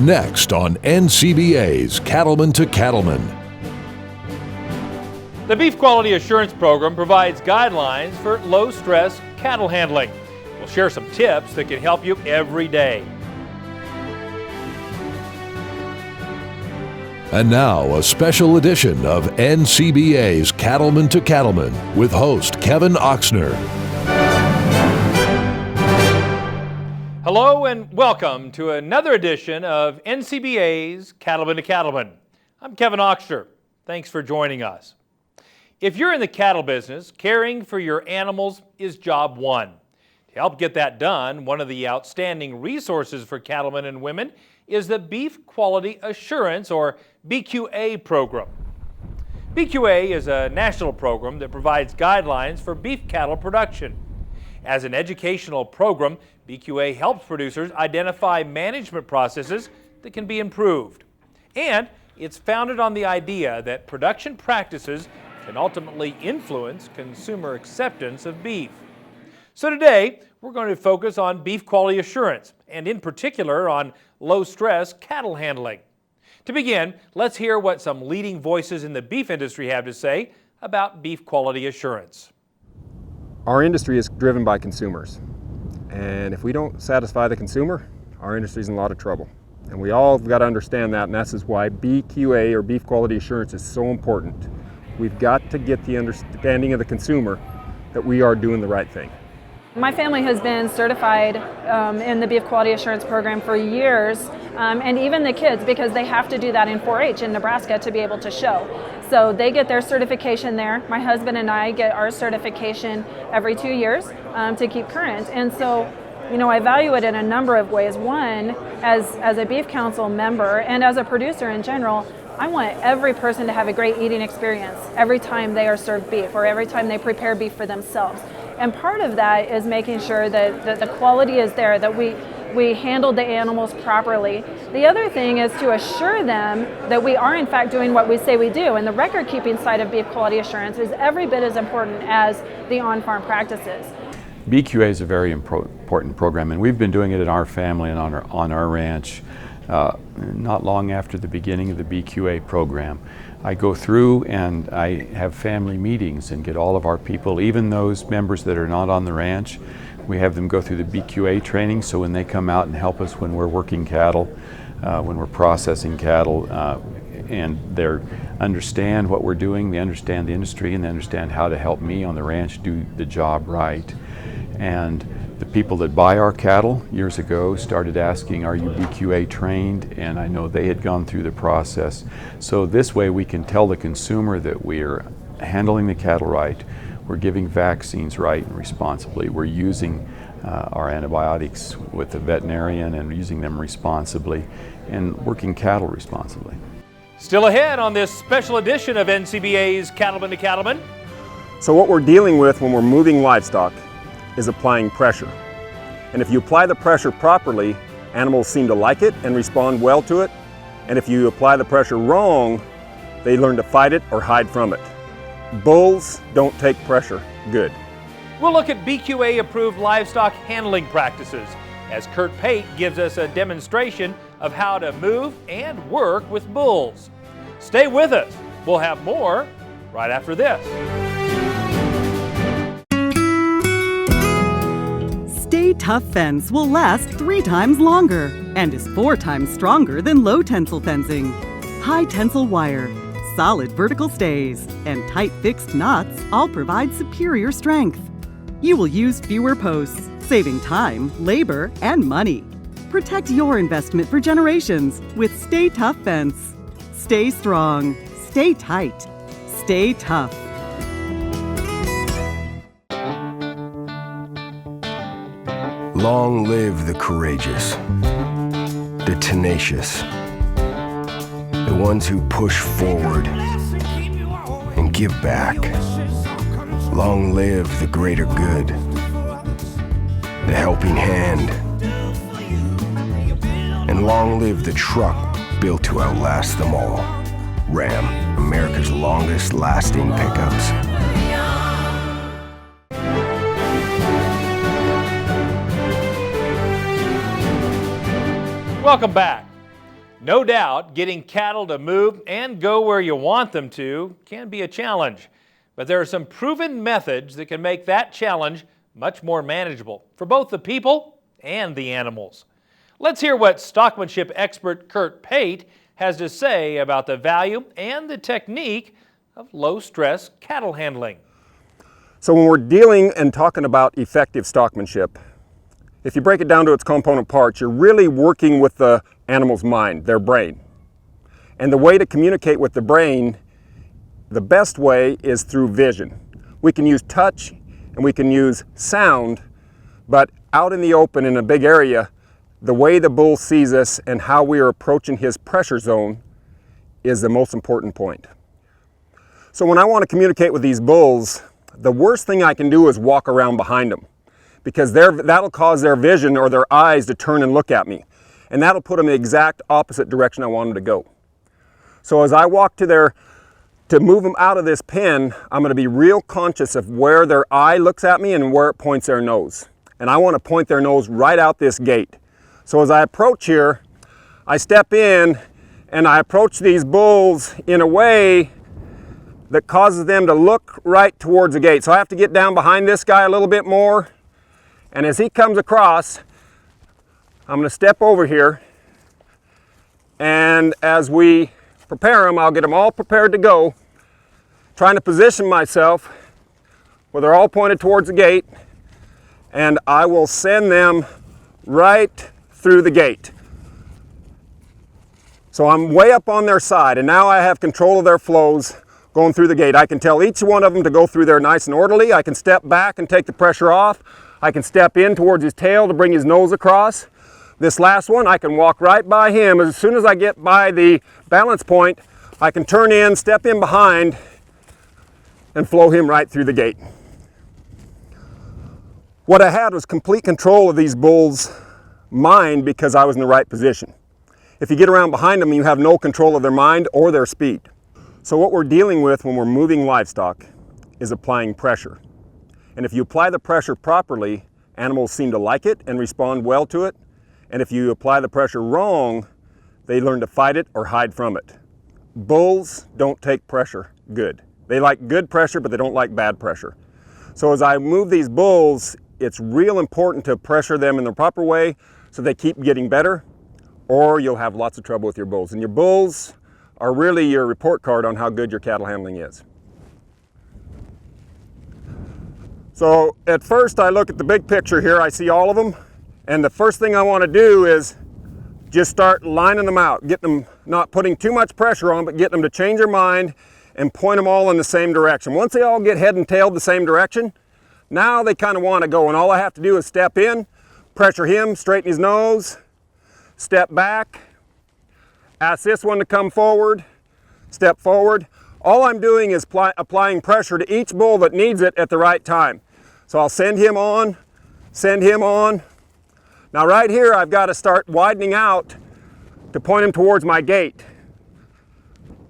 Next on NCBA's Cattlemen to Cattlemen. The Beef Quality Assurance Program provides guidelines for low-stress cattle handling. We'll share some tips that can help you every day. And now, a special edition of NCBA's Cattlemen to Cattlemen with host Kevin Oxner. Hello and welcome to another edition of NCBA's Cattlemen to Cattlemen. I'm Kevin Oxner. Thanks for joining us. If you're in the cattle business, caring for your animals is job one. To help get that done, one of the outstanding resources for cattlemen and women is the Beef Quality Assurance, or BQA program. BQA is a national program that provides guidelines for beef cattle production. As an educational program, BQA helps producers identify management processes that can be improved. And it's founded on the idea that production practices can ultimately influence consumer acceptance of beef. So today, we're going to focus on beef quality assurance, and in particular on low-stress cattle handling. To begin, let's hear what some leading voices in the beef industry have to say about beef quality assurance. Our industry is driven by consumers, and if we don't satisfy the consumer, our industry is in a lot of trouble. And we all have got to understand that, and that's why BQA, or beef quality assurance, is so important. We've got to get the understanding of the consumer that we are doing the right thing. My family has been certified in the Beef Quality Assurance Program for years, and even the kids, because they have to do that in 4-H in Nebraska to be able to show. So they get their certification there. My husband and I get our certification every 2 years to keep current. And so, I value it in a number of ways. One, as a Beef Council member and as a producer in general, I want every person to have a great eating experience every time they are served beef or every time they prepare beef for themselves. And part of that is making sure that the quality is there, that we handled the animals properly. The other thing is to assure them that we are in fact doing what we say we do. And the record keeping side of beef quality assurance is every bit as important as the on-farm practices. BQA is a very important program, and we've been doing it in our family and on our ranch not long after the beginning of the BQA program. I go through and I have family meetings and get all of our people, even those members that are not on the ranch, we have them go through the BQA training, so when they come out and help us when we're working cattle, when we're processing cattle, and they understand what we're doing, they understand the industry, and they understand how to help me on the ranch do the job right. And the people that buy our cattle years ago started asking, are you BQA trained? And I know they had gone through the process. So this way we can tell the consumer that we're handling the cattle right, we're giving vaccines right and responsibly, we're using our antibiotics with the veterinarian and using them responsibly, and working cattle responsibly. Still ahead on this special edition of NCBA's Cattlemen to Cattlemen. So what we're dealing with when we're moving livestock is applying pressure. And if you apply the pressure properly, animals seem to like it and respond well to it. And if you apply the pressure wrong, they learn to fight it or hide from it. Bulls don't take pressure good. We'll look at BQA approved livestock handling practices as Kurt Pate gives us a demonstration of how to move and work with bulls. Stay with us. We'll have more right after this. Stay Tough fence will last 3 times longer and is 4 times stronger than low tensile fencing. High tensile wire, solid vertical stays, and tight fixed knots all provide superior strength. You will use fewer posts, saving time, labor, and money. Protect your investment for generations with Stay Tough fence. Stay strong, stay tight, stay tough. Long live the courageous, the tenacious, the ones who push forward and give back. Long live the greater good, the helping hand, and long live the truck built to outlast them all. Ram, America's longest lasting pickups. Welcome back. No doubt, getting cattle to move and go where you want them to can be a challenge, but there are some proven methods that can make that challenge much more manageable for both the people and the animals. Let's hear what stockmanship expert Kurt Pate has to say about the value and the technique of low-stress cattle handling. So when we're dealing and talking about effective stockmanship, if you break it down to its component parts, you're really working with the animal's mind, their brain. And the way to communicate with the brain, the best way is through vision. We can use touch and we can use sound, but out in the open in a big area, the way the bull sees us and how we are approaching his pressure zone is the most important point. So when I want to communicate with these bulls, the worst thing I can do is walk around behind them, because that'll cause their vision or their eyes to turn and look at me. And that'll put them in the exact opposite direction I want them to go. So as I walk to move them out of this pen, I'm going to be real conscious of where their eye looks at me and where it points their nose. And I want to point their nose right out this gate. So as I approach here, I step in and I approach these bulls in a way that causes them to look right towards the gate. So I have to get down behind this guy a little bit more. And as he comes across, I'm going to step over here, and as we prepare them, I'll get them all prepared to go, trying to position myself where they're all pointed towards the gate, and I will send them right through the gate. So I'm way up on their side, and now I have control of their flows going through the gate. I can tell each one of them to go through there nice and orderly. I can step back and take the pressure off. I can step in towards his tail to bring his nose across. This last one, I can walk right by him. As soon as I get by the balance point, I can turn in, step in behind, and flow him right through the gate. What I had was complete control of these bulls' mind because I was in the right position. If you get around behind them, you have no control of their mind or their speed. So what we're dealing with when we're moving livestock is applying pressure. And if you apply the pressure properly, animals seem to like it and respond well to it. And if you apply the pressure wrong, they learn to fight it or hide from it. Bulls don't take pressure good. They like good pressure, but they don't like bad pressure. So as I move these bulls, it's real important to pressure them in the proper way so they keep getting better, or you'll have lots of trouble with your bulls. And your bulls are really your report card on how good your cattle handling is. So at first I look at the big picture here, I see all of them, and the first thing I want to do is just start lining them out, get them, not putting too much pressure on, but get them to change their mind and point them all in the same direction. Once they all get head and tailed the same direction, now they kind of want to go, and all I have to do is step in, pressure him, straighten his nose, step back, ask this one to come forward, step forward. All I'm doing is applying pressure to each bull that needs it at the right time. So I'll send him on, send him on. Now right here, I've got to start widening out to point him towards my gate.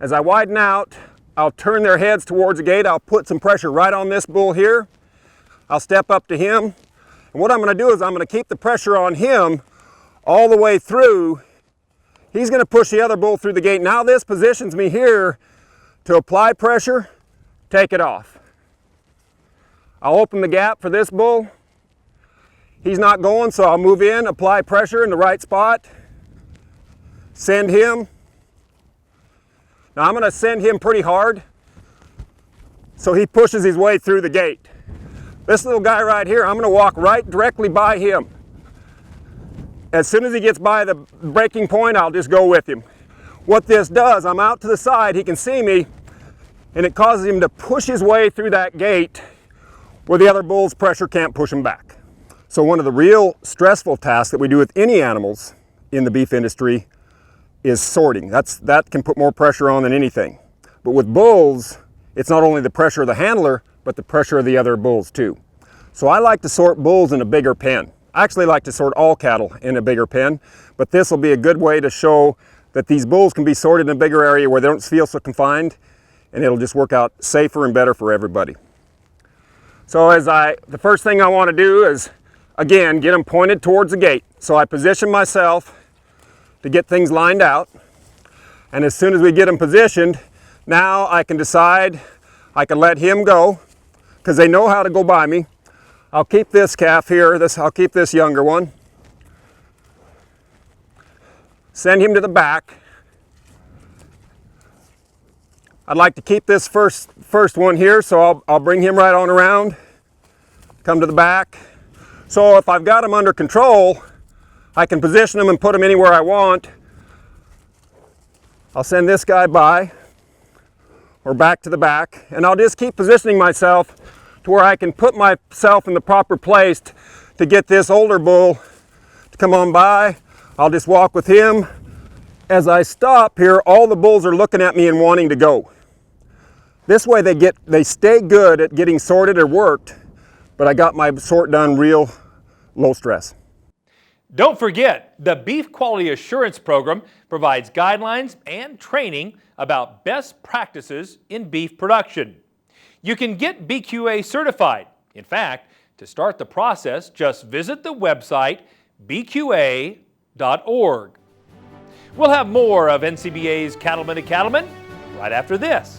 As I widen out, I'll turn their heads towards the gate. I'll put some pressure right on this bull here. I'll step up to him. And what I'm going to do is I'm going to keep the pressure on him all the way through. He's going to push the other bull through the gate. Now this positions me here to apply pressure, take it off. I'll open the gap for this bull. He's not going, so I'll move in, apply pressure in the right spot, send him. Now I'm going to send him pretty hard so he pushes his way through the gate. This little guy right here, I'm going to walk right directly by him. As soon as he gets by the breaking point, I'll just go with him. What this does, I'm out to the side, he can see me, and it causes him to push his way through that gate where the other bull's pressure can't push him back. So one of the real stressful tasks that we do with any animals in the beef industry is sorting. That can put more pressure on than anything. But with bulls, it's not only the pressure of the handler, but the pressure of the other bulls too. So I like to sort bulls in a bigger pen. I actually like to sort all cattle in a bigger pen, but this will be a good way to show that these bulls can be sorted in a bigger area where they don't feel so confined, and it'll just work out safer and better for everybody. So the first thing I want to do is, again, get them pointed towards the gate. So I position myself to get things lined out. And as soon as we get them positioned, now I can decide I can let him go because they know how to go by me. I'll keep this calf here, I'll keep this younger one. Send him to the back. I'd like to keep this first one here, so I'll bring him right on around, come to the back. So if I've got him under control, I can position him and put him anywhere I want. I'll send this guy by, or back to the back, and I'll just keep positioning myself to where I can put myself in the proper place to get this older bull to come on by. I'll just walk with him. As I stop here, all the bulls are looking at me and wanting to go. This way they stay good at getting sorted or worked, but I got my sort done real low stress. Don't forget, the Beef Quality Assurance Program provides guidelines and training about best practices in beef production. You can get BQA certified. In fact, to start the process, just visit the website bqa.org. We'll have more of NCBA's Cattlemen to Cattlemen right after this.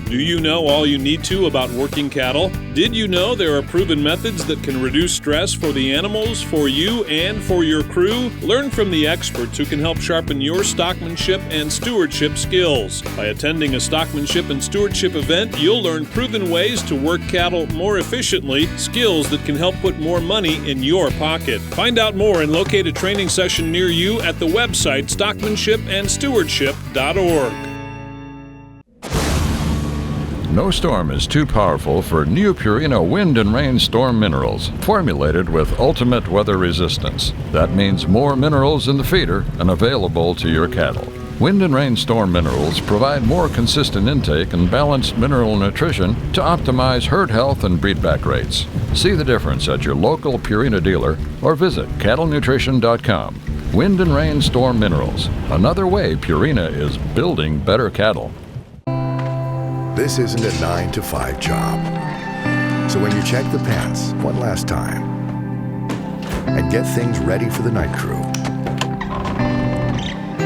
Do you know all you need to about working cattle? Did you know there are proven methods that can reduce stress for the animals, for you, and for your crew? Learn from the experts who can help sharpen your stockmanship and stewardship skills. By attending a stockmanship and stewardship event, you'll learn proven ways to work cattle more efficiently, skills that can help put more money in your pocket. Find out more and locate a training session near you at the website stockmanshipandstewardship.org. No storm is too powerful for new Purina Wind and Rain Storm Minerals, formulated with ultimate weather resistance. That means more minerals in the feeder and available to your cattle. Wind and Rain Storm Minerals provide more consistent intake and balanced mineral nutrition to optimize herd health and breedback rates. See the difference at your local Purina dealer or visit cattlenutrition.com. Wind and Rain Storm Minerals, another way Purina is building better cattle. This isn't a 9-to-5 job. So when you check the pants one last time and get things ready for the night crew,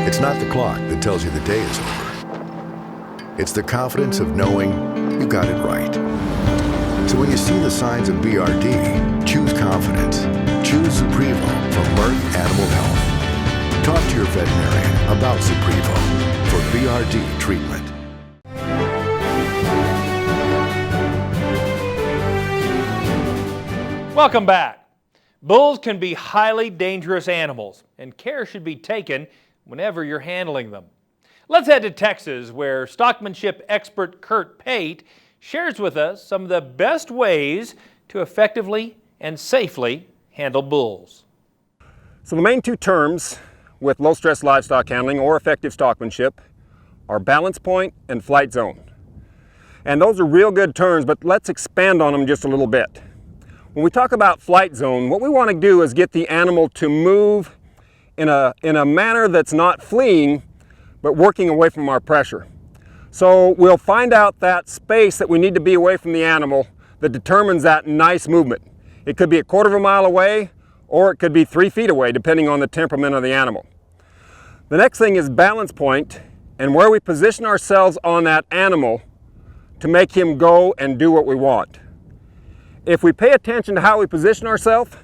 it's not the clock that tells you the day is over. It's the confidence of knowing you got it right. So when you see the signs of BRD, choose confidence. Choose Suprevo from Merck Animal Health. Talk to your veterinarian about Suprevo for BRD treatment. Welcome back. Bulls can be highly dangerous animals, and care should be taken whenever you're handling them. Let's head to Texas, where stockmanship expert Kurt Pate shares with us some of the best ways to effectively and safely handle bulls. So the main two terms with low-stress livestock handling or effective stockmanship are balance point and flight zone. And those are real good terms, but let's expand on them just a little bit. When we talk about flight zone, what we want to do is get the animal to move in a manner that's not fleeing, but working away from our pressure. So we'll find out that space that we need to be away from the animal that determines that nice movement. It could be 1/4 mile away, or it could be 3 feet away, depending on the temperament of the animal. The next thing is balance point, and where we position ourselves on that animal to make him go and do what we want. If we pay attention to how we position ourselves,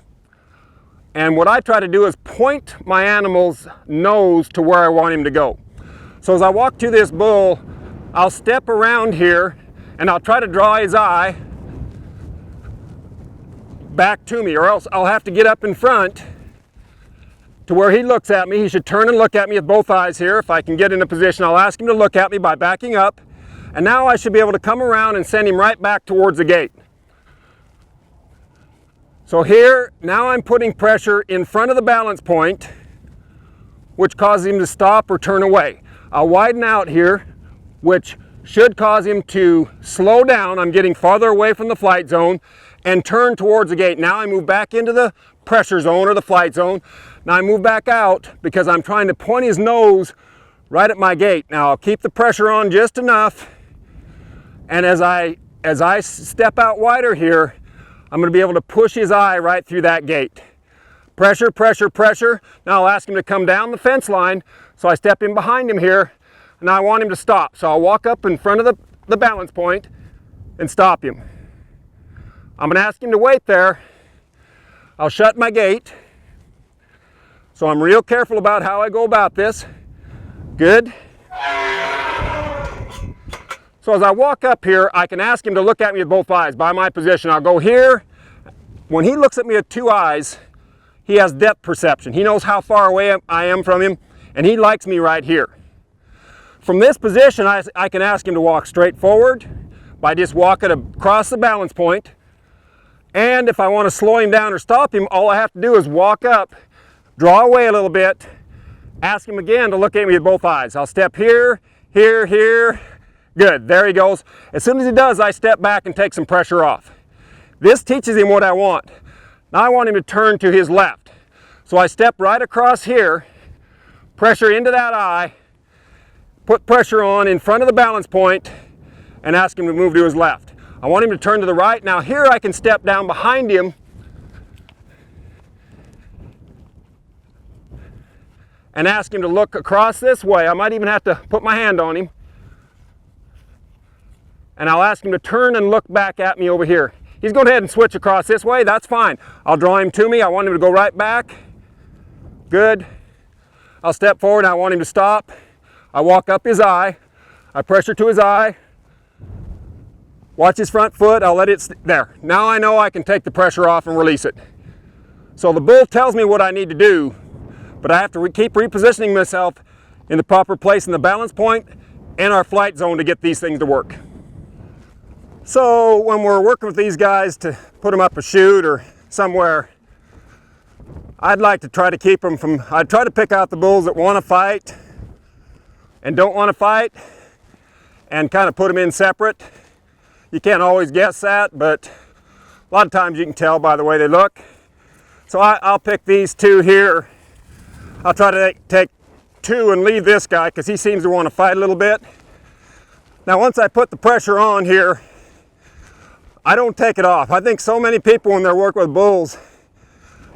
and what I try to do is point my animal's nose to where I want him to go. So as I walk to this bull, I'll step around here and I'll try to draw his eye back to me, or else I'll have to get up in front to where he looks at me. He should turn and look at me with both eyes here. If I can get in a position, I'll ask him to look at me by backing up. And now I should be able to come around and send him right back towards the gate. So here, now I'm putting pressure in front of the balance point, which causes him to stop or turn away. I'll widen out here, which should cause him to slow down. I'm getting farther away from the flight zone and turn towards the gate. Now I move back into the pressure zone or the flight zone. Now I move back out because I'm trying to point his nose right at my gate. Now I'll keep the pressure on just enough, and as I step out wider here, I'm going to be able to push his eye right through that gate. Pressure, pressure, pressure. Now I'll ask him to come down the fence line. So I step in behind him here, and I want him to stop. So I'll walk up in front of the balance point and stop him. I'm going to ask him to wait there. I'll shut my gate. So I'm real careful about how I go about this. Good. So as I walk up here, I can ask him to look at me with both eyes by my position. I'll go here. When he looks at me with two eyes, he has depth perception. He knows how far away I am from him, and he likes me right here. From this position, I can ask him to walk straight forward by just walking across the balance point. And if I want to slow him down or stop him, all I have to do is walk up, draw away a little bit, ask him again to look at me with both eyes. I'll step here, here, here. Good, there he goes. As soon as he does, I step back and take some pressure off. This teaches him what I want. Now I want him to turn to his left. So I step right across here, pressure into that eye, put pressure on in front of the balance point, and ask him to move to his left. I want him to turn to the right. Now here I can step down behind him and ask him to look across this way. I might even have to put my hand on him. And I'll ask him to turn and look back at me over here. He's going ahead and switch across this way. That's fine. I'll draw him to me. I want him to go right back. Good. I'll step forward. I want him to stop. I walk up his eye. I pressure to his eye. Watch his front foot. I'll let it there. Now I know I can take the pressure off and release it. So the bull tells me what I need to do, but I have to keep repositioning myself in the proper place in the balance point and our flight zone to get these things to work. So when we're working with these guys to put them up a chute or somewhere, I'd like to try to keep them from, I'd try to pick out the bulls that want to fight and don't want to fight and kind of put them in separate. You can't always guess that, but a lot of times you can tell by the way they look. So I'll pick these two here. I'll try to take two and leave this guy because he seems to want to fight a little bit. Now once I put the pressure on here, I don't take it off. I think so many people when they're working with bulls,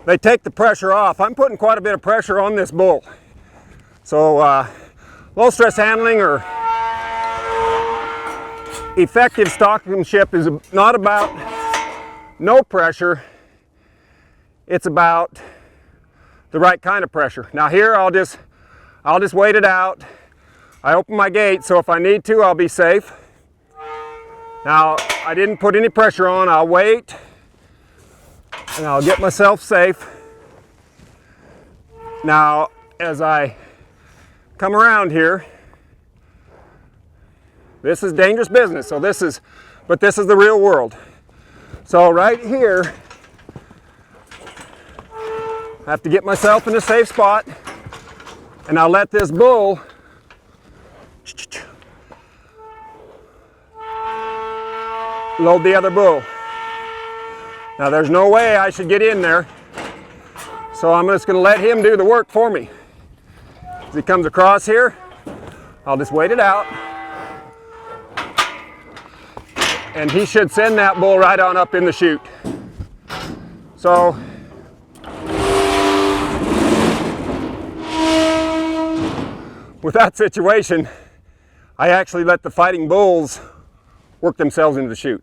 they take the pressure off. I'm putting quite a bit of pressure on this bull. So low stress handling or effective stockmanship is not about no pressure. It's about the right kind of pressure. Now here I'll just wait it out. I open my gate so if I need to I'll be safe. Now I didn't put any pressure on. I'll wait and I'll get myself safe. Now as I come around here, this is dangerous business. So this is the real world. So right here, I have to get myself in a safe spot and I'll let this bull load the other bull. Now there's no way I should get in there. So I'm just going to let him do the work for me. As he comes across here, I'll just wait it out. And he should send that bull right on up in the chute. So with that situation, I actually let the fighting bulls work themselves into the chute.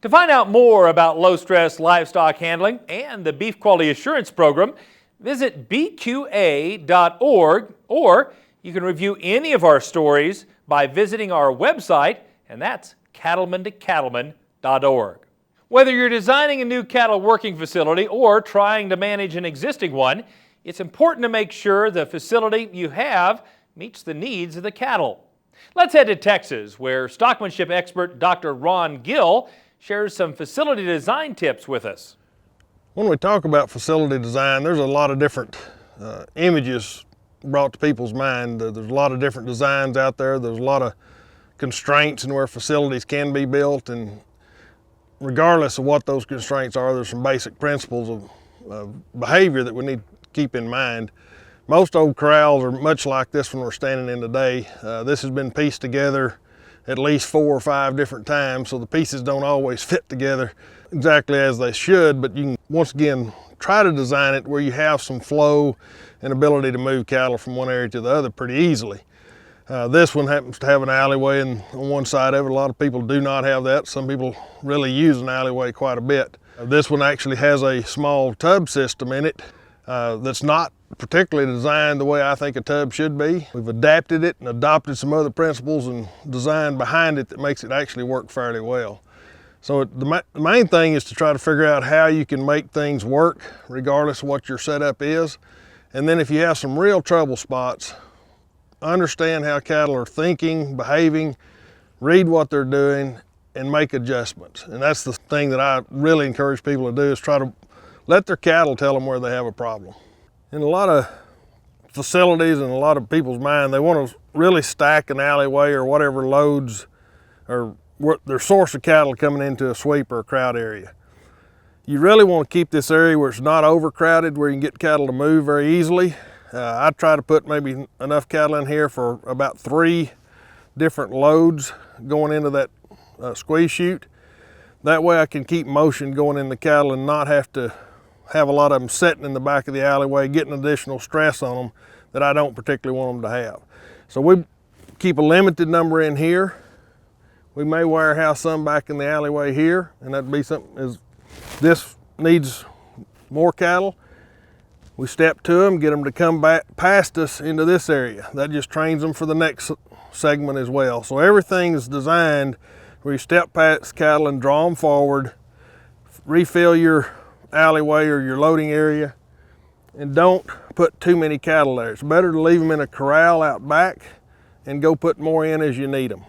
To find out more about low-stress livestock handling and the Beef Quality Assurance Program, visit bqa.org, or you can review any of our stories by visiting our website, and that's cattlemen-to-cattlemen.org. Whether you're designing a new cattle working facility or trying to manage an existing one, it's important to make sure the facility you have meets the needs of the cattle. Let's head to Texas, where stockmanship expert Dr. Ron Gill shares some facility design tips with us. When we talk about facility design, there's a lot of different images brought to people's mind. There's a lot of different designs out there. There's a lot of constraints in where facilities can be built, and regardless of what those constraints are, there's some basic principles of behavior that we need to keep in mind. Most old corrals are much like this one we're standing in today. This has been pieced together at least 4 or 5 different times, so the pieces don't always fit together. exactly as they should, but you can, once again, try to design it where you have some flow and ability to move cattle from one area to the other pretty easily. This one happens to have an alleyway on one side of it. A lot of people do not have that. Some people really use an alleyway quite a bit. This one actually has a small tub system in it that's not particularly designed the way I think a tub should be. We've adapted it and adopted some other principles and design behind it that makes it actually work fairly well. So the main thing is to try to figure out how you can make things work regardless of what your setup is. And then if you have some real trouble spots, understand how cattle are thinking, behaving, read what they're doing, and make adjustments. And that's the thing that I really encourage people to do, is try to let their cattle tell them where they have a problem. In a lot of facilities and a lot of people's mind, they want to really stack an alleyway or whatever loads or their source of cattle coming into a sweep or a crowd area. You really want to keep this area where it's not overcrowded, where you can get cattle to move very easily. I try to put maybe enough cattle in here for about 3 different loads going into that squeeze chute. That way I can keep motion going in the cattle and not have to have a lot of them sitting in the back of the alleyway, getting additional stress on them that I don't particularly want them to have. So we keep a limited number in here. We may warehouse some back in the alleyway here, and that'd be something as this needs more cattle. We step to them, get them to come back past us into this area. That just trains them for the next segment as well. So everything is designed where you step past cattle and draw them forward, refill your alleyway or your loading area, and don't put too many cattle there. It's better to leave them in a corral out back and go put more in as you need them.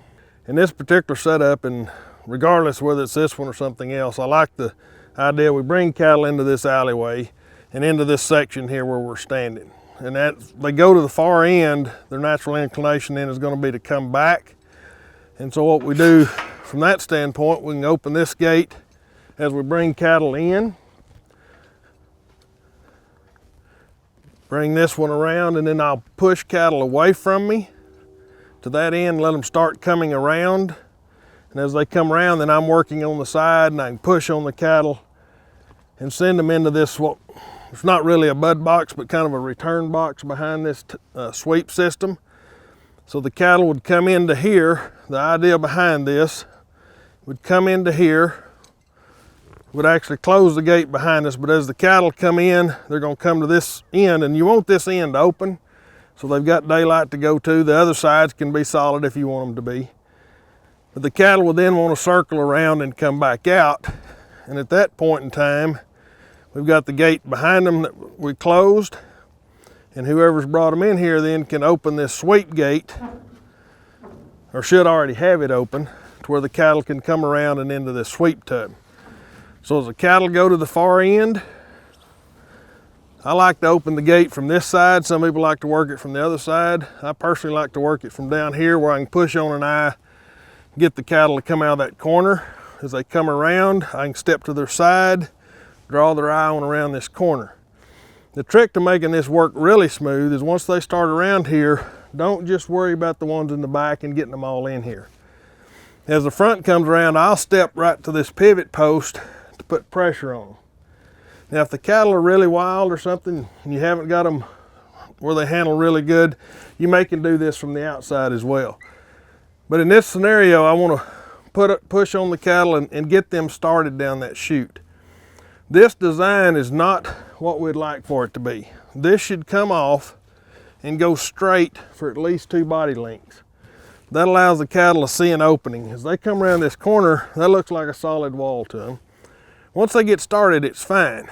In this particular setup, and regardless whether it's this one or something else, I like the idea we bring cattle into this alleyway and into this section here where we're standing. And that they go to the far end, their natural inclination then is going to be to come back. And so what we do from that standpoint, we can open this gate as we bring cattle in, bring this one around, and then I'll push cattle away from me to that end, let them start coming around. And as they come around, then I'm working on the side and I can push on the cattle and send them into this, it's not really a bud box, but kind of a return box behind this sweep system. So the cattle would come into here. The idea behind this would come into here, would actually close the gate behind us, but as the cattle come in, they're going to come to this end, and you want this end open so they've got daylight to go to. The other sides can be solid if you want them to be. But the cattle will then want to circle around and come back out, and at that point in time, we've got the gate behind them that we closed, and whoever's brought them in here then can open this sweep gate, or should already have it open, to where the cattle can come around and into this sweep tub. So as the cattle go to the far end, I like to open the gate from this side. Some people like to work it from the other side. I personally like to work it from down here where I can push on an eye, get the cattle to come out of that corner. As they come around, I can step to their side, draw their eye on around this corner. The trick to making this work really smooth is once they start around here, don't just worry about the ones in the back and getting them all in here. As the front comes around, I'll step right to this pivot post to put pressure on them. Now if the cattle are really wild or something and you haven't got them where they handle really good, you may can do this from the outside as well. But in this scenario, I want to push on the cattle and get them started down that chute. This design is not what we'd like for it to be. This should come off and go straight for at least 2 body lengths. That allows the cattle to see an opening. As they come around this corner, that looks like a solid wall to them. Once they get started, it's fine,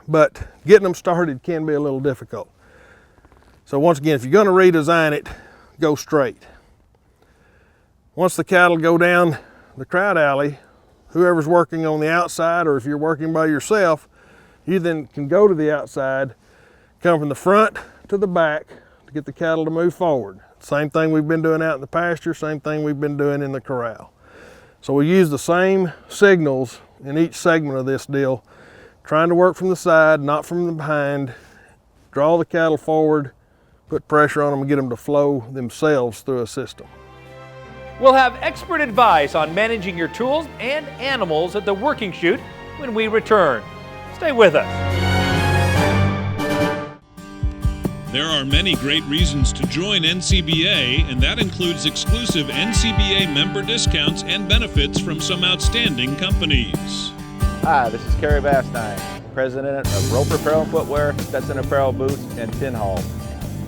but getting them started can be a little difficult. So once again, if you're going to redesign it, go straight. Once the cattle go down the crowd alley, whoever's working on the outside, or if you're working by yourself, you then can go to the outside, come from the front to the back to get the cattle to move forward. Same thing we've been doing out in the pasture, same thing we've been doing in the corral. So we use the same signals in each segment of this deal, trying to work from the side, not from the behind, draw the cattle forward, put pressure on them and get them to flow themselves through a system. We'll have expert advice on managing your tools and animals at the working chute when we return. Stay with us. There are many great reasons to join NCBA, and that includes exclusive NCBA member discounts and benefits from some outstanding companies. Hi, this is Kerry Bastine, President of Roper Apparel and Footwear, Stetson Apparel Boots, and Tin Hall.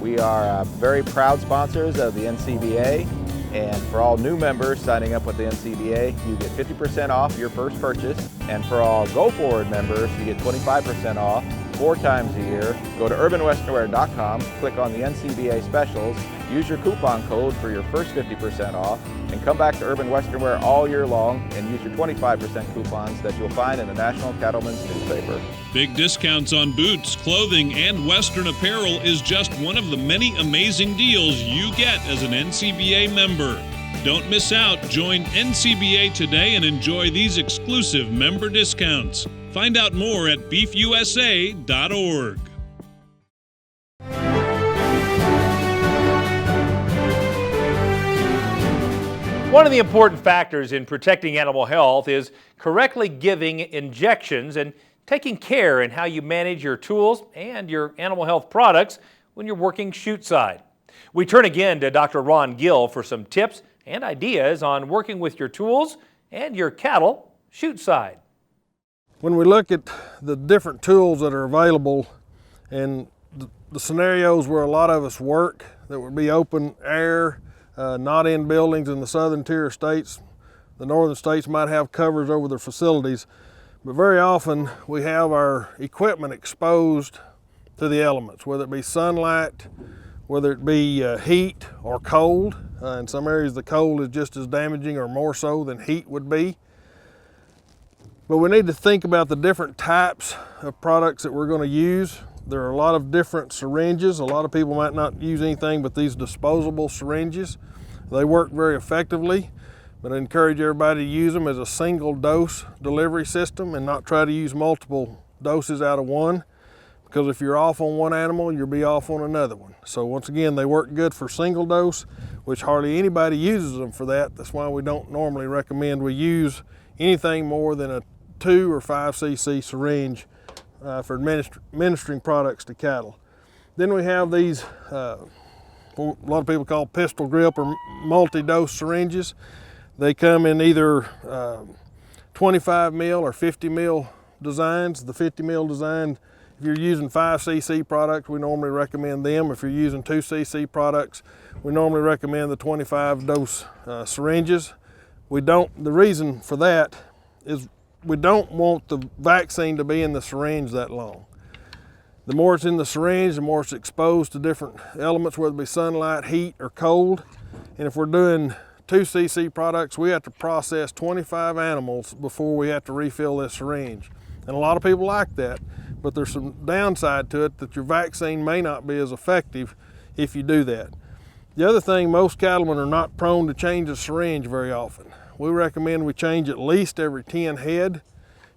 We are very proud sponsors of the NCBA, and for all new members signing up with the NCBA, you get 50% off your first purchase, and for all Go Forward members, you get 25% off 4 times a year. Go to urbanwesternwear.com, click on the NCBA specials, use your coupon code for your first 50% off, and come back to Urban Western Wear all year long and use your 25% coupons that you'll find in the National Cattlemen's newspaper. Big discounts on boots, clothing, and Western apparel is just one of the many amazing deals you get as an NCBA member. Don't miss out. Join NCBA today and enjoy these exclusive member discounts. Find out more at beefusa.org. One of the important factors in protecting animal health is correctly giving injections and taking care in how you manage your tools and your animal health products when you're working chute side. We turn again to Dr. Ron Gill for some tips and ideas on working with your tools and your cattle chute side. When we look at the different tools that are available and the scenarios where a lot of us work, that would be open air, not in buildings in the southern tier states. The northern states might have covers over their facilities, but very often we have our equipment exposed to the elements, whether it be sunlight, whether it be heat or cold. In some areas the cold is just as damaging or more so than heat would be. But we need to think about the different types of products that we're going to use. There are a lot of different syringes. A lot of people might not use anything but these disposable syringes. They work very effectively, but I encourage everybody to use them as a single dose delivery system and not try to use multiple doses out of one, because if you're off on one animal, you'll be off on another one. So once again, they work good for single dose, which hardly anybody uses them for that. That's why we don't normally recommend we use anything more than a 2 or 5 cc syringe for administering products to cattle. Then we have these, a lot of people call pistol grip or multi-dose syringes. They come in either 25 mil or 50 mil designs. The 50 mil design, if you're using 5 cc products, we normally recommend them. If you're using 2 cc products, we normally recommend the 25 dose syringes. The reason for that is we don't want the vaccine to be in the syringe that long. The more it's in the syringe, the more it's exposed to different elements, whether it be sunlight, heat, or cold. And if we're doing 2 cc products, we have to process 25 animals before we have to refill this syringe. And a lot of people like that, but there's some downside to it that your vaccine may not be as effective if you do that. The other thing, most cattlemen are not prone to change the syringe very often. We recommend we change at least every 10 head.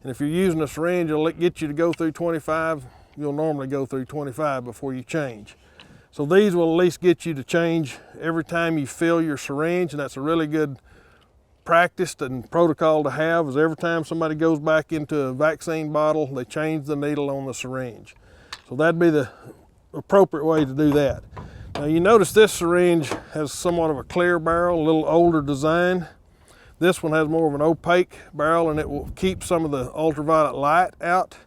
And if you're using a syringe, it'll get you to go through 25. You'll normally go through 25 before you change. So these will at least get you to change every time you fill your syringe, and that's a really good practice and protocol to have, is every time somebody goes back into a vaccine bottle, they change the needle on the syringe. So that'd be the appropriate way to do that. Now you notice this syringe has somewhat of a clear barrel, a little older design. This one has more of an opaque barrel, and it will keep some of the ultraviolet light out.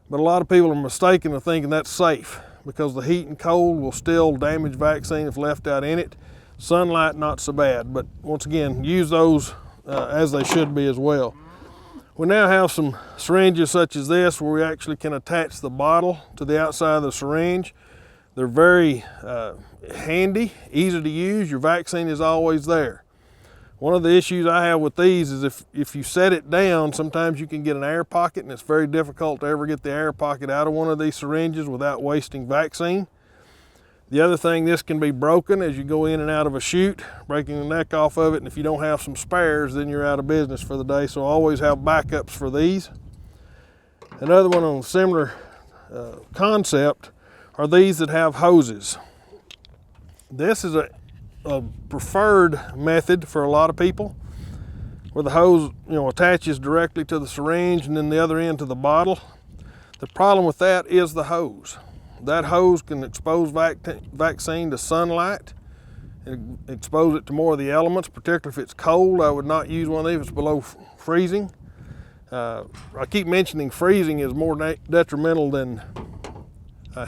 But a lot of people are mistaken in thinking that's safe, because the heat and cold will still damage vaccine if left out in it. Sunlight, not so bad, but once again, use those as they should be as well. We now have some syringes such as this where we actually can attach the bottle to the outside of the syringe. They're very handy, easy to use. Your vaccine is always there. One of the issues I have with these is if you set it down, sometimes you can get an air pocket, and it's very difficult to ever get the air pocket out of one of these syringes without wasting vaccine. The other thing, this can be broken as you go in and out of a chute, breaking the neck off of it, and if you don't have some spares, then you're out of business for the day, so always have backups for these. Another one on a similar concept are these that have hoses. This is a preferred method for a lot of people. where the hose, attaches directly to the syringe and then the other end to the bottle. The problem with that is the hose. That hose can expose vaccine to sunlight and expose it to more of the elements, particularly if it's cold. I would not use one of these if it's below freezing. I keep mentioning freezing is more detrimental than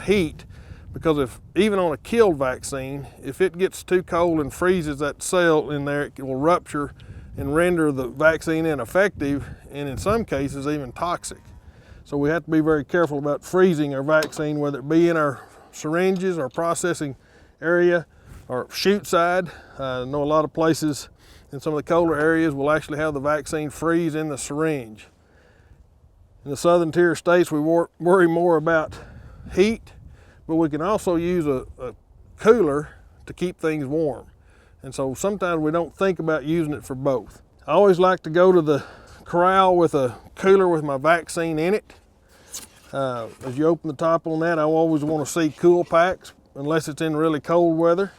heat, because even on a killed vaccine, if it gets too cold and freezes that cell in there, it will rupture and render the vaccine ineffective, and in some cases even toxic. So we have to be very careful about freezing our vaccine, whether it be in our syringes, our processing area, or chute side. I know a lot of places in some of the colder areas will actually have the vaccine freeze in the syringe. In the southern tier states, we worry more about heat, but we can also use a cooler to keep things warm. And so sometimes we don't think about using it for both. I always like to go to the corral with a cooler with my vaccine in it. As you open the top on that, I always want to see cool packs, unless it's in really cold weather.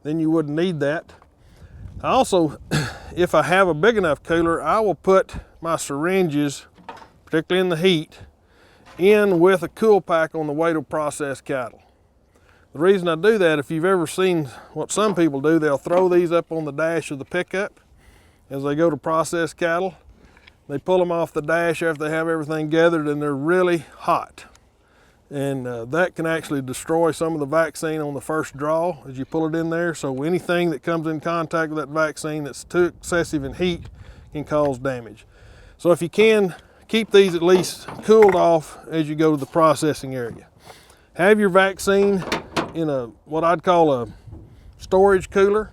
Then you wouldn't need that. I also, if I have a big enough cooler, I will put my syringes, particularly in the heat, in with a cool pack on the way to process cattle. The reason I do that, if you've ever seen what some people do, they'll throw these up on the dash of the pickup as they go to process cattle. They pull them off the dash after they have everything gathered, and they're really hot. And that can actually destroy some of the vaccine on the first draw as you pull it in there. So anything that comes in contact with that vaccine that's too excessive in heat can cause damage. So if you can, keep these at least cooled off as you go to the processing area. Have your vaccine in what I'd call a storage cooler.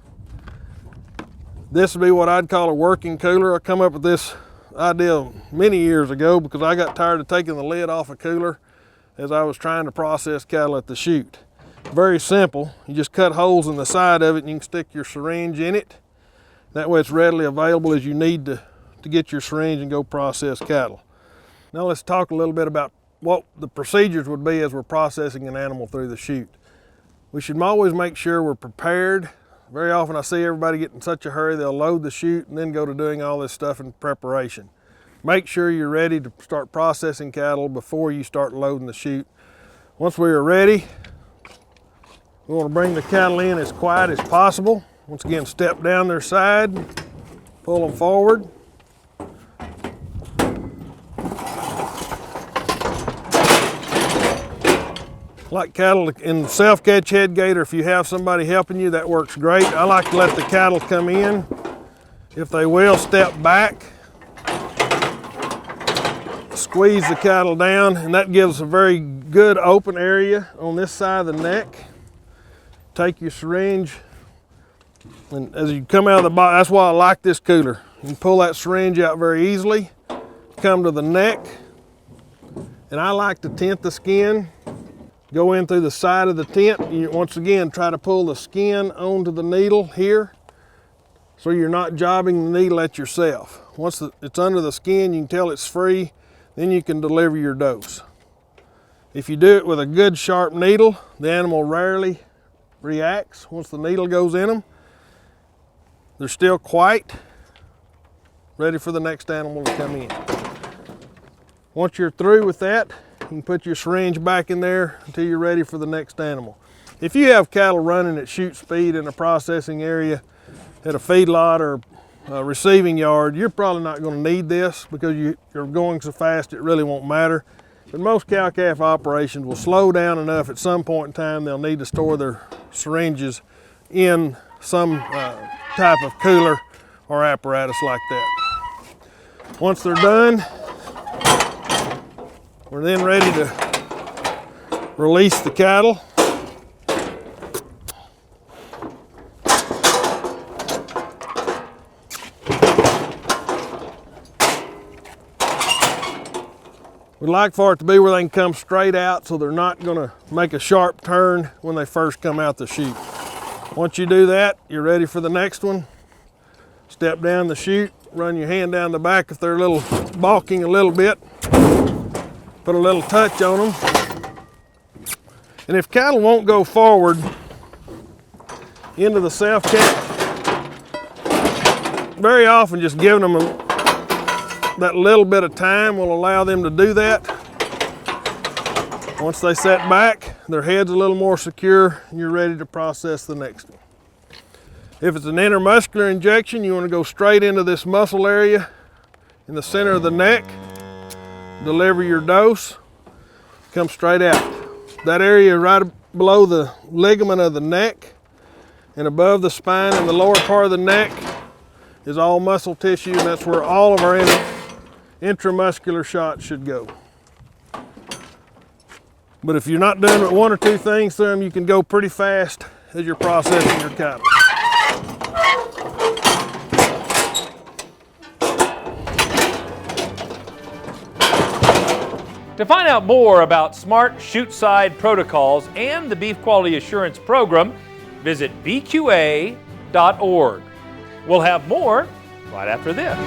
This would be what I'd call a working cooler. I come up with this idea many years ago because I got tired of taking the lid off a cooler as I was trying to process cattle at the chute. Very simple. You just cut holes in the side of it and you can stick your syringe in it. That way it's readily available as you need to get your syringe and go process cattle. Now let's talk a little bit about what the procedures would be as we're processing an animal through the chute. We should always make sure we're prepared. Very often I see everybody get in such a hurry, they'll load the chute and then go to doing all this stuff in preparation. Make sure you're ready to start processing cattle before you start loading the chute. Once we are ready, we want to bring the cattle in as quiet as possible. Once again, step down their side, pull them forward. Like cattle in self-catch head gate, or if you have somebody helping you, that works great. I like to let the cattle come in. If they will, step back, squeeze the cattle down, and that gives a very good open area on this side of the neck. Take your syringe, and as you come out of the box, that's why I like this cooler. You can pull that syringe out very easily, come to the neck, and I like to tent the skin. Go in through the side of the tent. You once again try to pull the skin onto the needle here so you're not jobbing the needle at yourself. Once it's under the skin, you can tell it's free, then you can deliver your dose. If you do it with a good sharp needle, the animal rarely reacts. Once the needle goes in them, they're still quite ready for the next animal to come in. Once you're through with that, you can put your syringe back in there until you're ready for the next animal. If you have cattle running at chute speed in a processing area at a feedlot or a receiving yard, you're probably not going to need this because you're going so fast it really won't matter. But most cow-calf operations will slow down enough at some point in time they'll need to store their syringes in some type of cooler or apparatus like that. Once they're done, we're then ready to release the cattle. We'd like for it to be where they can come straight out so they're not going to make a sharp turn when they first come out the chute. Once you do that, you're ready for the next one. Step down the chute, run your hand down the back if they're balking a little bit. Put a little touch on them. And if cattle won't go forward into the self-catch, very often just giving them that little bit of time will allow them to do that. Once they set back, their head's a little more secure, and you're ready to process the next one. If it's an intermuscular injection, you want to go straight into this muscle area in the center of the neck, deliver your dose, come straight out. That area right below the ligament of the neck and above the spine and the lower part of the neck is all muscle tissue, and that's where all of our intramuscular shots should go. But if you're not doing one or two things to them, you can go pretty fast as you're processing your cattle. To find out more about smart chute-side protocols and the Beef Quality Assurance Program, visit bqa.org. We'll have more right after this.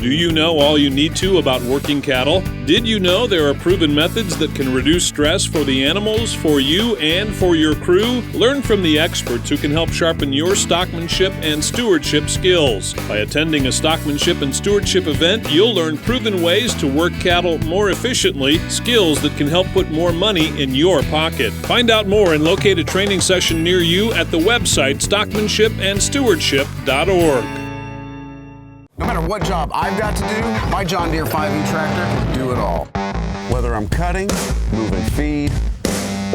Do you know all you need to about working cattle? Did you know there are proven methods that can reduce stress for the animals, for you, and for your crew? Learn from the experts who can help sharpen your stockmanship and stewardship skills. By attending a stockmanship and stewardship event, you'll learn proven ways to work cattle more efficiently, skills that can help put more money in your pocket. Find out more and locate a training session near you at the website stockmanshipandstewardship.org. No matter what job I've got to do, my John Deere 5E tractor can do it all. Whether I'm cutting, moving feed,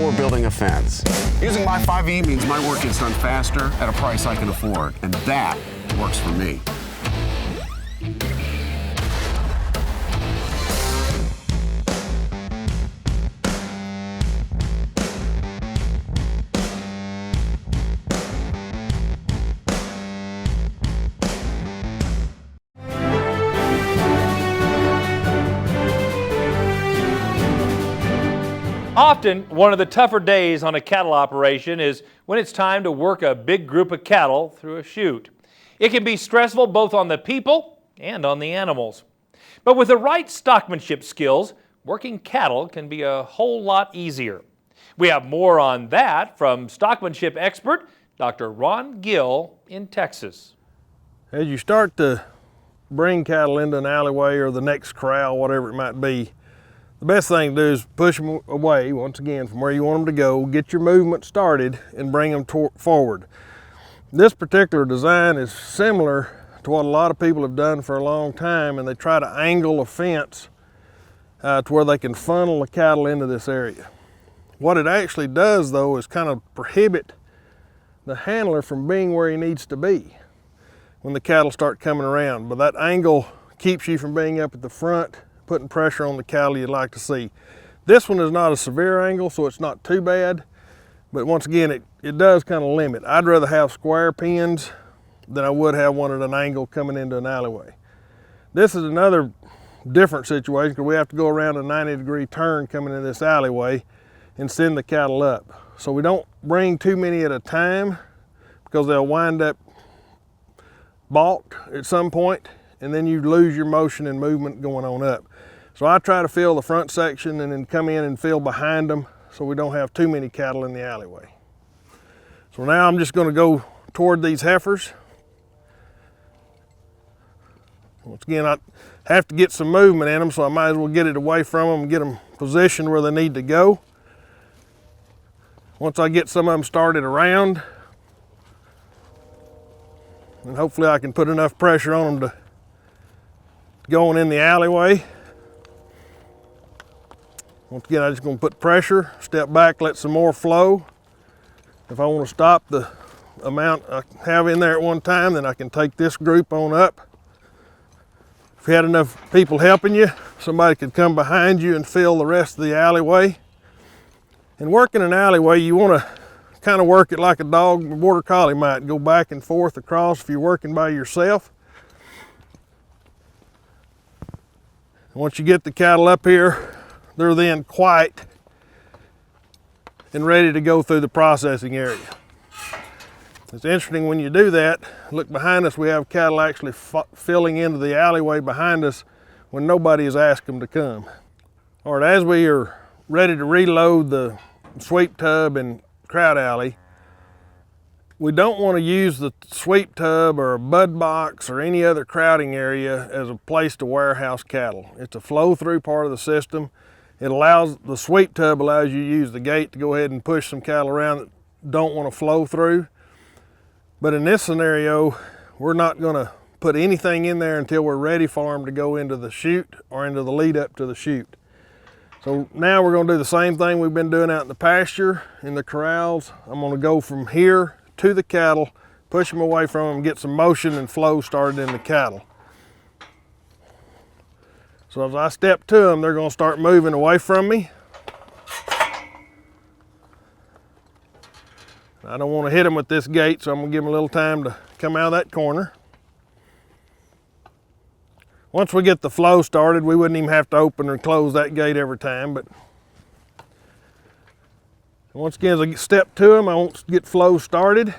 or building a fence. Using my 5E means my work gets done faster at a price I can afford, and that works for me. Often, one of the tougher days on a cattle operation is when it's time to work a big group of cattle through a chute. It can be stressful both on the people and on the animals. But with the right stockmanship skills, working cattle can be a whole lot easier. We have more on that from stockmanship expert Dr. Ron Gill in Texas. As you start to bring cattle into an alleyway or the next corral, whatever it might be, the best thing to do is push them away, once again, from where you want them to go, get your movement started, and bring them forward. This particular design is similar to what a lot of people have done for a long time, and they try to angle a fence to where they can funnel the cattle into this area. What it actually does, though, is kind of prohibit the handler from being where he needs to be when the cattle start coming around. But that angle keeps you from being up at the front, putting pressure on the cattle you'd like to see. This one is not a severe angle, so it's not too bad, but once again, it does kind of limit. I'd rather have square pins than I would have one at an angle coming into an alleyway. This is another different situation because we have to go around a 90-degree turn coming into this alleyway and send the cattle up. So we don't bring too many at a time because they'll wind up balked at some point, and then you lose your motion and movement going on up. So I try to fill the front section and then come in and fill behind them so we don't have too many cattle in the alleyway. So now I'm just going to go toward these heifers. Once again, I have to get some movement in them, so I might as well get it away from them and get them positioned where they need to go. Once I get some of them started around, and hopefully I can put enough pressure on them to go on in the alleyway. Once again, I'm just going to put pressure, step back, let some more flow. If I want to stop the amount I have in there at one time, then I can take this group on up. If you had enough people helping you, somebody could come behind you and fill the rest of the alleyway. And working an alleyway, you want to kind of work it like a dog or border collie might. Go back and forth across if you're working by yourself. Once you get the cattle up here, they're then quiet and ready to go through the processing area. It's interesting when you do that. Look behind us, we have cattle actually filling into the alleyway behind us when nobody has asked them to come. All right, as we are ready to reload the sweep tub and crowd alley, We don't want to use the sweep tub or a bud box or any other crowding area as a place to warehouse cattle. It's a flow-through part of the system. The sweep tub allows you to use the gate to go ahead and push some cattle around that don't want to flow through. But in this scenario, we're not going to put anything in there until we're ready for them to go into the chute or into the lead up to the chute. So now we're going to do the same thing we've been doing out in the pasture, in the corrals. I'm going to go from here to the cattle, push them away from them, get some motion and flow started in the cattle. So as I step to them, they're going to start moving away from me. I don't want to hit them with this gate, so I'm going to give them a little time to come out of that corner. Once we get the flow started, we wouldn't even have to open or close that gate every time. But once again, as I step to them, I won't get flow started.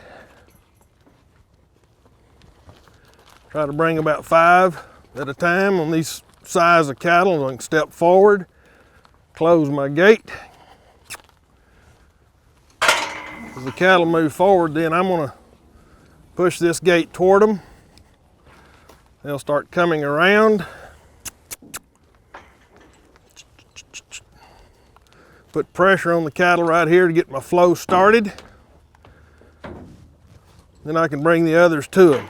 Try to bring about 5 at a time on these size of cattle. So I can step forward, close my gate. As the cattle move forward, then I'm going to push this gate toward them. They'll start coming around. Put pressure on the cattle right here to get my flow started. Then I can bring the others to them.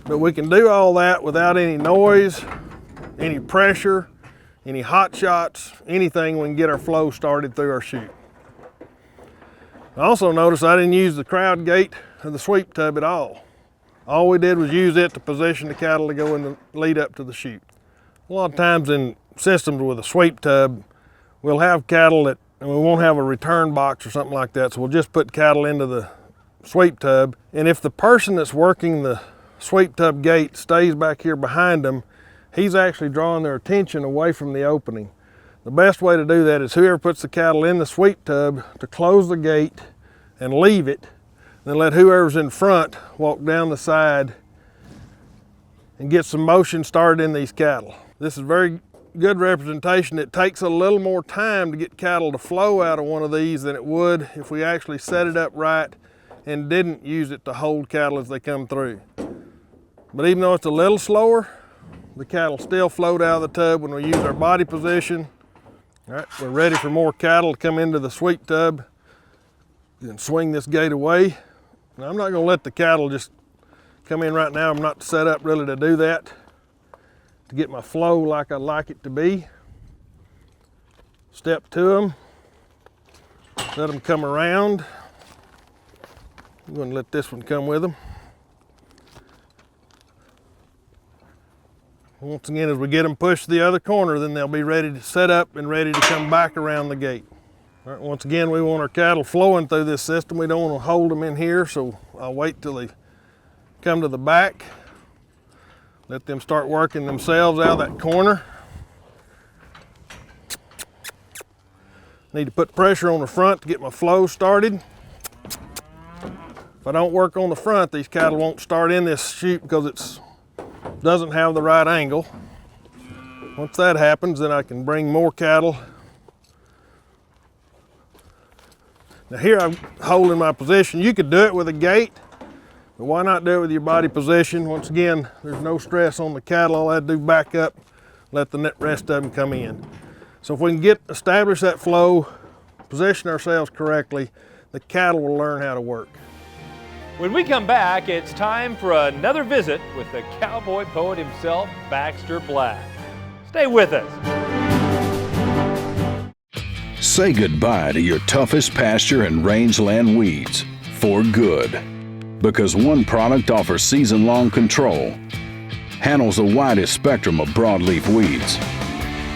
But we can do all that without any noise, any pressure, any hot shots, anything. We can get our flow started through our chute. I also noticed I didn't use the crowd gate or the sweep tub at all. All we did was use it to position the cattle to go in the lead up to the chute. A lot of times in systems with a sweep tub, we'll have cattle and we won't have a return box or something like that, so we'll just put cattle into the sweep tub. And if the person that's working the sweep tub gate stays back here behind them, he's actually drawing their attention away from the opening. The best way to do that is whoever puts the cattle in the sweep tub to close the gate and leave it, then let whoever's in front walk down the side and get some motion started in these cattle. This is very good representation. It takes a little more time to get cattle to flow out of one of these than it would if we actually set it up right and didn't use it to hold cattle as they come through. But even though it's a little slower, the cattle still float out of the tub when we use our body position. All right, we're ready for more cattle to come into the sweep tub. Then swing this gate away. Now, I'm not going to let the cattle just come in right now. I'm not set up really to do that, to get my flow like I like it to be. Step to them, let them come around. I'm going to let this one come with them. Once again, as we get them pushed to the other corner, then they'll be ready to set up and ready to come back around the gate. All right, once again, we want our cattle flowing through this system. We don't want to hold them in here, so I'll wait till they come to the back. Let them start working themselves out of that corner. Need to put pressure on the front to get my flow started. If I don't work on the front, these cattle won't start in this chute because it doesn't have the right angle. Once that happens, then I can bring more cattle. Now here I'm holding my position. You could do it with a gate, but why not do it with your body position? Once again, there's no stress on the cattle. All I have to do is back up, let the rest of them come in. So if we can establish that flow, position ourselves correctly, the cattle will learn how to work. When we come back, it's time for another visit with the cowboy poet himself, Baxter Black. Stay with us. Say goodbye to your toughest pasture and rangeland weeds for good. Because one product offers season-long control, handles the widest spectrum of broadleaf weeds,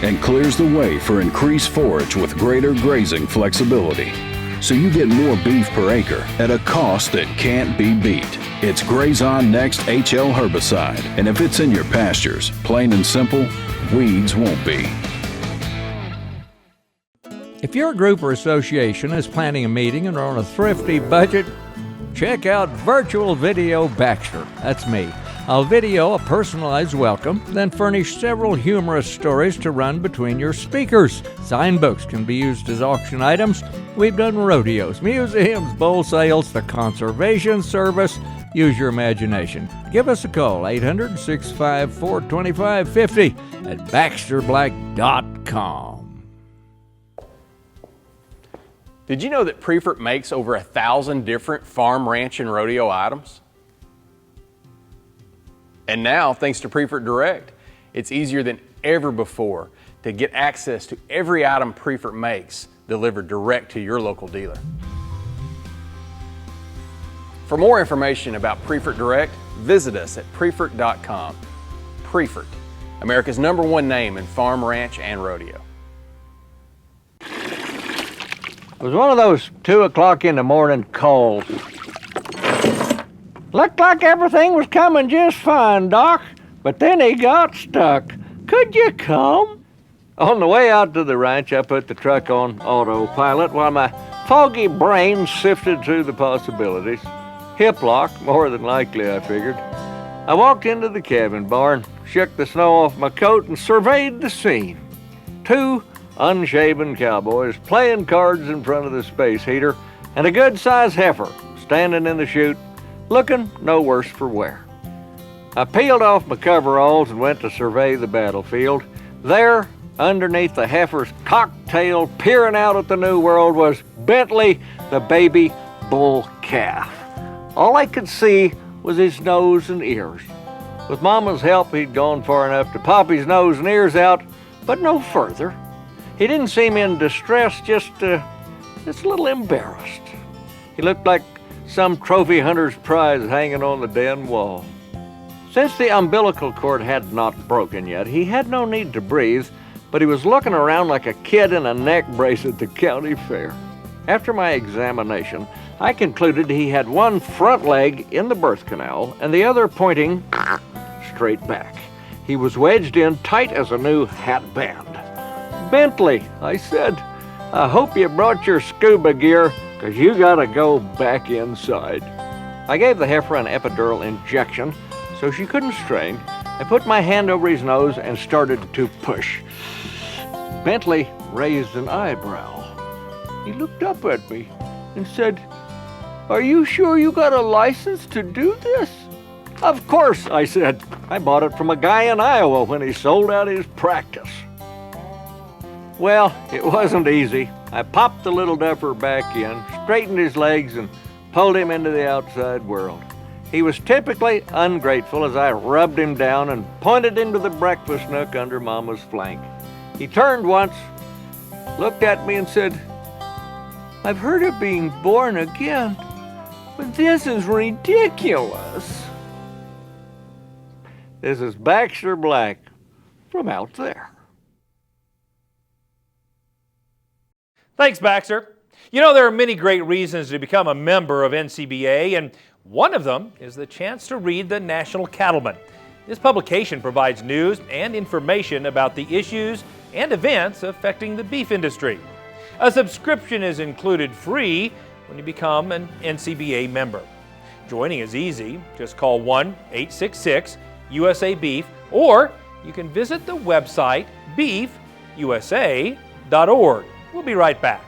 and clears the way for increased forage with greater grazing flexibility. So you get more beef per acre at a cost that can't be beat. It's Grazon Next HL herbicide, and if it's in your pastures, plain and simple, weeds won't be. If your group or association is planning a meeting and are on a thrifty budget, check out Virtual Video Baxter. That's me. I'll video a personalized welcome, then furnish several humorous stories to run between your speakers. Sign books can be used as auction items. We've done rodeos, museums, bull sales, the Conservation Service. Use your imagination. Give us a call, 800-654-2550 at baxterblack.com. Did you know that Prefert makes over 1,000 different farm, ranch, and rodeo items? And now, thanks to Prefert Direct, it's easier than ever before to get access to every item Prefert makes delivered direct to your local dealer. For more information about Prefert Direct, visit us at prefert.com. Prefert, America's #1 name in farm, ranch, and rodeo. It was one of those 2 o'clock in the morning calls. Looked like everything was coming just fine, Doc, but then he got stuck. Could you come? On the way out to the ranch, I put the truck on autopilot while my foggy brain sifted through the possibilities. Hip lock, more than likely, I figured. I walked into the cabin barn, shook the snow off my coat, and surveyed the scene. 2 unshaven cowboys playing cards in front of the space heater, and a good-sized heifer standing in the chute, looking no worse for wear. I peeled off my coveralls and went to survey the battlefield. There, underneath the heifer's cocktail, peering out at the new world, was Bentley, the baby bull calf. All I could see was his nose and ears. With Mama's help, he'd gone far enough to pop his nose and ears out, but no further. He didn't seem in distress, just a little embarrassed. He looked like some trophy hunter's prize hanging on the den wall. Since the umbilical cord had not broken yet, he had no need to breathe, but he was looking around like a kid in a neck brace at the county fair. After my examination, I concluded he had one front leg in the birth canal and the other pointing straight back. He was wedged in tight as a new hat band. Bentley, I said, I hope you brought your scuba gear, 'cause you gotta go back inside. I gave the heifer an epidural injection so she couldn't strain. I put my hand over his nose and started to push. Bentley raised an eyebrow. He looked up at me and said, "Are you sure you got a license to do this?" "Of course," I said. "I bought it from a guy in Iowa when he sold out his practice." Well, it wasn't easy. I popped the little duffer back in, straightened his legs, and pulled him into the outside world. He was typically ungrateful as I rubbed him down and pointed him to the breakfast nook under Mama's flank. He turned once, looked at me, and said, "I've heard of being born again, but this is ridiculous." This is Baxter Black from out there. Thanks, Baxter. You know, there are many great reasons to become a member of NCBA, and one of them is the chance to read the National Cattlemen. This publication provides news and information about the issues and events affecting the beef industry. A subscription is included free when you become an NCBA member. Joining is easy. Just call 1-866-USA-BEEF, or you can visit the website beefusa.org. We'll be right back.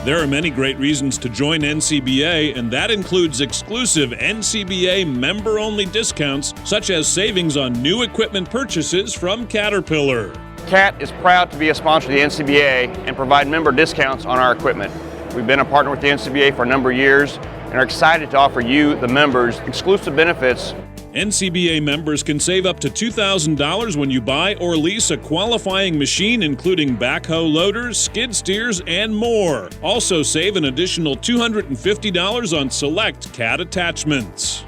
There are many great reasons to join NCBA, and that includes exclusive NCBA member-only discounts, such as savings on new equipment purchases from Caterpillar. CAT is proud to be a sponsor of the NCBA and provide member discounts on our equipment. We've been a partner with the NCBA for a number of years and are excited to offer you, the members, exclusive benefits. NCBA members can save up to $2,000 when you buy or lease a qualifying machine, including backhoe loaders, skid steers, and more. Also save an additional $250 on select CAT attachments.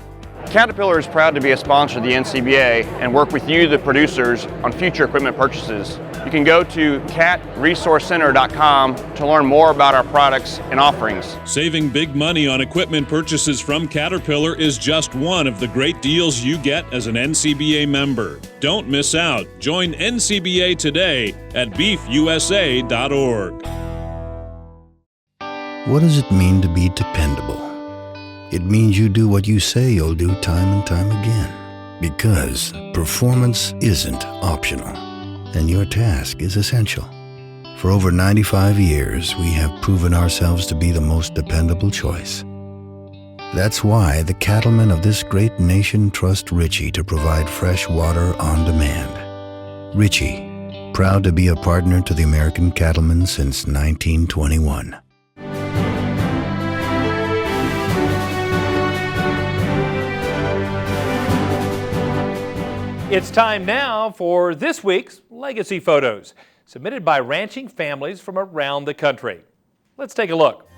Caterpillar is proud to be a sponsor of the NCBA and work with you, the producers, on future equipment purchases. You can go to catresourcecenter.com to learn more about our products and offerings. Saving big money on equipment purchases from Caterpillar is just one of the great deals you get as an NCBA member. Don't miss out. Join NCBA today at beefusa.org. What does it mean to be dependable? It means you do what you say you'll do time and time again. Because performance isn't optional, and your task is essential. For over 95 years, we have proven ourselves to be the most dependable choice. That's why the cattlemen of this great nation trust Ritchie to provide fresh water on demand. Ritchie, proud to be a partner to the American cattlemen since 1921. It's time now for this week's Legacy Photos, submitted by ranching families from around the country. Let's take a look.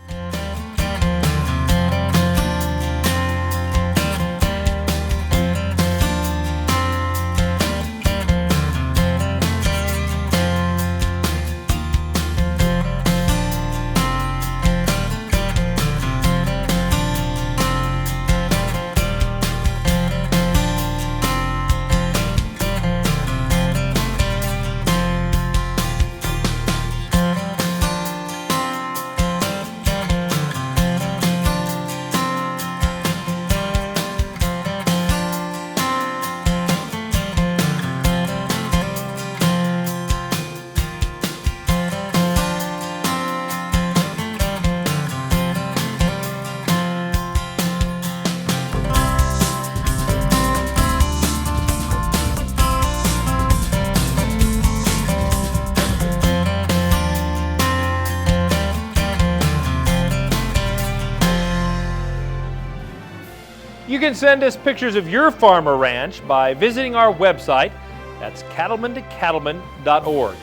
You can send us pictures of your farm or ranch by visiting our website. That's cattlemen2cattlemen.org.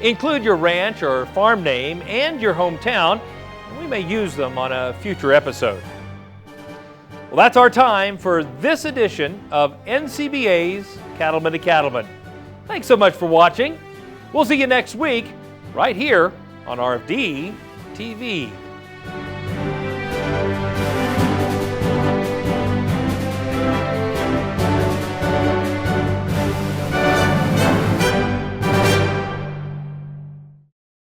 Include your ranch or farm name and your hometown, and we may use them on a future episode. Well, that's our time for this edition of NCBA's Cattlemen to Cattlemen. Thanks so much for watching. We'll see you next week right here on RFD TV.